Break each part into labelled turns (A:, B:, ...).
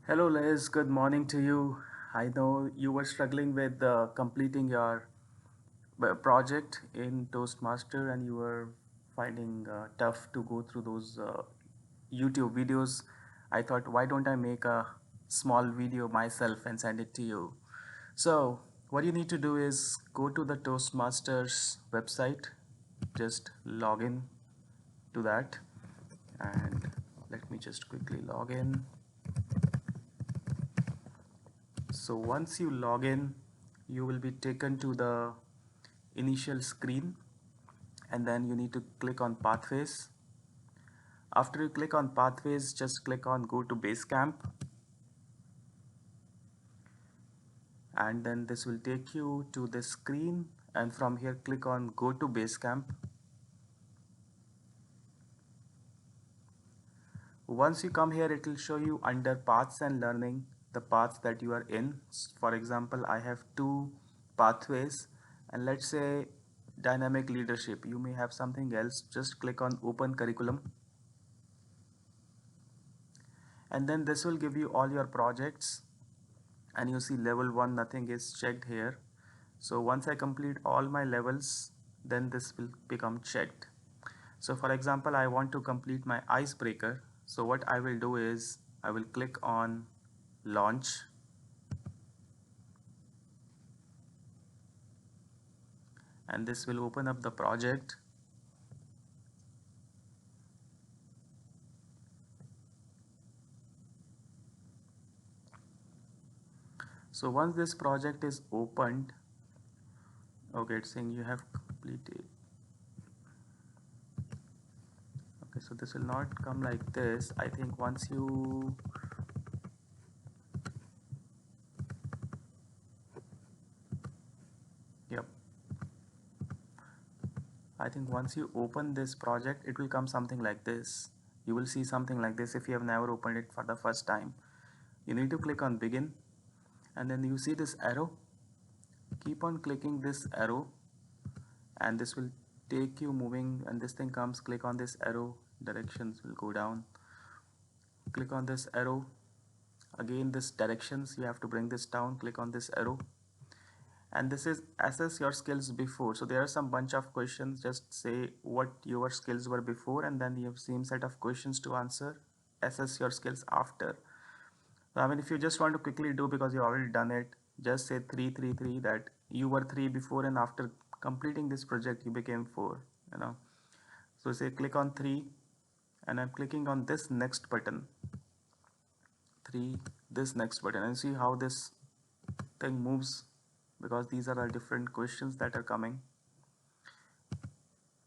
A: Hello, Liz. Good morning to you. I know you were struggling with completing your project in Toastmaster and you were finding tough to go through those YouTube videos. I thought, why don't I make a small video myself and send it to you? So, what you need to do is go to the Toastmasters website, just log in to that, and let me just quickly log in. So once you log in, you will be taken to the initial screen and then you need to click on Pathways. After you click on Pathways, just click on Go to Basecamp, and then this will take you to this screen, and from here click on Go to Basecamp. Once you come here, it will show you under Paths and Learning the paths that you are in. For example, I have two pathways, and let's say dynamic leadership. You may have something else. Just click on Open Curriculum, and then this will give you all your projects, and you see level 1 nothing is checked here. So once I complete all my levels, then this will become checked. So for example, I want to complete my icebreaker. So what I will do is I will click on launch, and this will open up the project. So once this project is opened, okay, it's saying you have completed. Okay, so this will not come like this. I think once you yep, I think once you open this project, it will come something like this. You will see something like this if you have never opened it for the first time. You need to click on begin, and then you see this arrow. Keep on clicking this arrow, and this will take you moving, and this thing comes. Click on this arrow, directions will go down. Click on this arrow, again this directions, you have to bring this down. Click on this arrow, and this is assess your skills before. So there are some bunch of questions. Just say what your skills were before, and then you have same set of questions to answer. Assess your skills after. So, I mean, if you just want to quickly do because you already done it, just say 333 that you were 3 before, and after completing this project you became 4, you know. So say click on 3, and I'm clicking on this next button, 3, this next button, and see how this thing moves, because these are all different questions that are coming.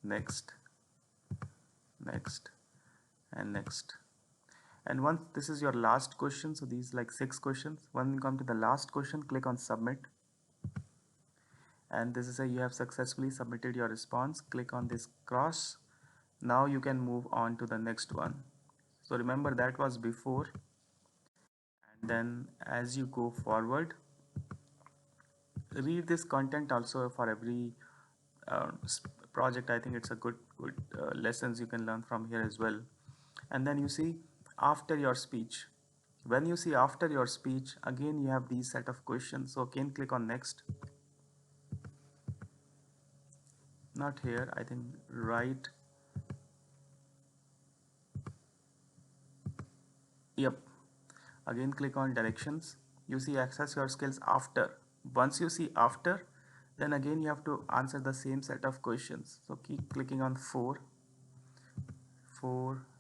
A: Next, next, and next. And once this is your last question, so these like 6 questions, when you come to the last question, click on submit, and this is a you have successfully submitted your response. Click on this cross. Now you can move on to the next one. So remember, that was before, and then as you go forward, read this content also for every project. I think it's a good lessons you can learn from here as well. And then you see after your speech, when you see after your speech, again you have these set of questions. So again click on next, not here, I think right, yep. Again click on directions. You see access your skills after. Once you see after, then again you have to answer the same set of questions. So keep clicking on 4,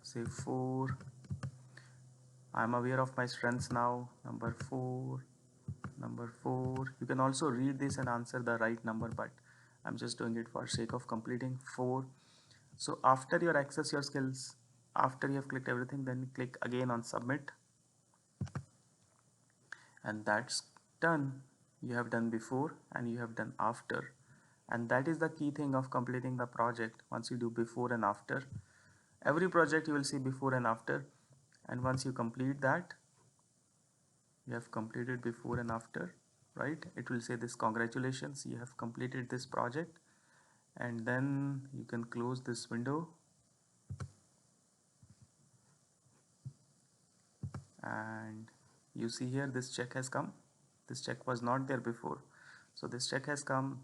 A: say 4. I'm aware of my strengths now. Number 4, number 4. You can also read this and answer the right number, but I'm just doing it for sake of completing 4. So after you access your skills, after you have clicked everything, then click again on submit, and that's done. You have done before and you have done after, and that is the key thing of completing the project. Once you do before and after, every project you will see before and after, and once you complete that, you have completed before and after, right? It will say this, congratulations, you have completed this project, and then you can close this window, and You see here, this check has come. This check was not there before. So this check has come.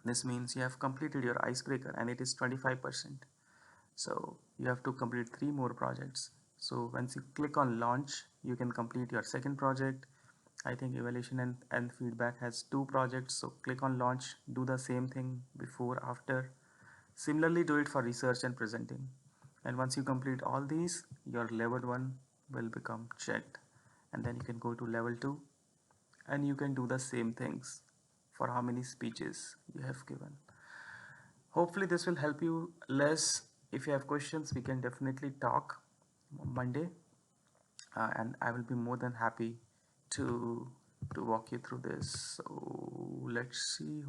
A: This means you have completed your icebreaker and it is 25%. So you have to complete 3 more projects. So once you click on launch, you can complete your second project. I think evaluation and feedback has 2 projects. So click on launch, do the same thing before, after. Similarly, do it for research and presenting. And once you complete all these, your level 1 will become checked. And then you can go to level 2 and you can do the same things for how many speeches you have given. Hopefully this will help you less. If you have questions, we can definitely talk Monday, and I will be more than happy to walk you through this. So let's see.